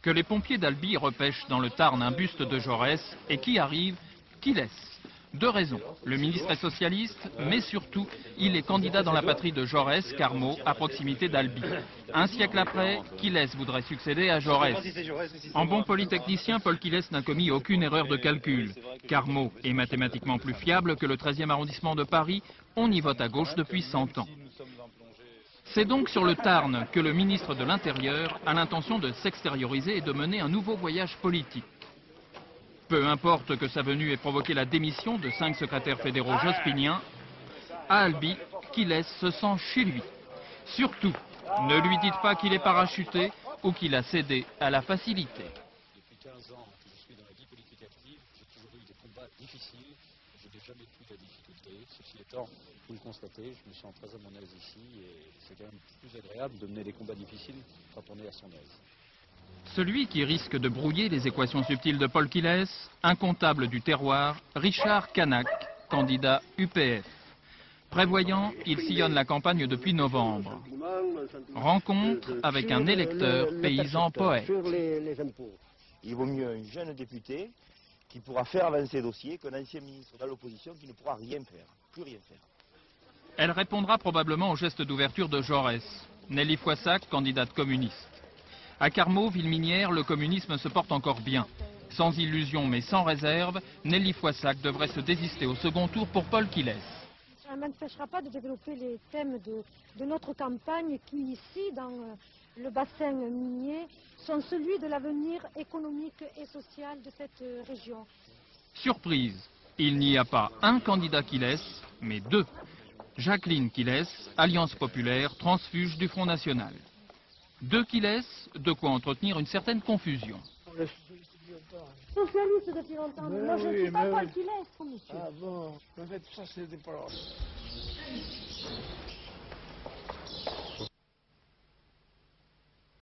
que les pompiers d'Albi repêchent dans le Tarn un buste de Jaurès et qui arrive, qui laisse. Deux raisons. Le ministre est socialiste, mais surtout, il est candidat dans la patrie de Jaurès, Carmaux, à proximité d'Albi. Un siècle après, Quilès voudrait succéder à Jaurès. En bon polytechnicien, Paul Quilès n'a commis aucune erreur de calcul. Carmaux est mathématiquement plus fiable que le 13e arrondissement de Paris. On y vote à gauche depuis 100 ans. C'est donc sur le Tarn que le ministre de l'Intérieur a l'intention de s'extérioriser et de mener un nouveau voyage politique. Peu importe que sa venue ait provoqué la démission de 5 secrétaires fédéraux jospiniens, à Albi, Quilès se sent chez lui. Surtout, ne lui dites pas qu'il est parachuté ou qu'il a cédé à la facilité. Depuis 15 ans que je suis dans la vie politique active, j'ai toujours eu des combats difficiles, je n'ai jamais eu de difficultés. Ceci étant, vous le constatez, je me sens très à mon aise ici et c'est quand même plus agréable de mener des combats difficiles quand on est à son aise. Celui qui risque de brouiller les équations subtiles de Paul Quilès, un comptable du terroir, Richard Canac, candidat UPF. Prévoyant, il sillonne la campagne depuis novembre. Rencontre avec un électeur paysan poète. Il vaut mieux un jeune député qui pourra faire avancer le dossier qu'un ancien ministre dans l'opposition qui ne pourra rien faire, plus rien faire. Elle répondra probablement au geste d'ouverture de Jaurès. Nelly Foissac, candidate communiste. À Carmaux, ville minière, le communisme se porte encore bien. Sans illusion mais sans réserve, Nelly Foissac devrait se désister au second tour pour Paul Quilès. Ça ne m'empêchera pas de développer les thèmes de notre campagne qui, ici, dans le bassin minier, sont celui de l'avenir économique et social de cette région. Surprise, il n'y a pas un candidat Quilès, mais deux. Jacqueline Quilès, Alliance populaire, transfuge du Front National. Deux Quilès, de quoi entretenir une certaine confusion. Socialiste depuis longtemps, mais moi je ne suis pas Paul Quilès, monsieur. Ah bon, en fait ça c'est des paroles.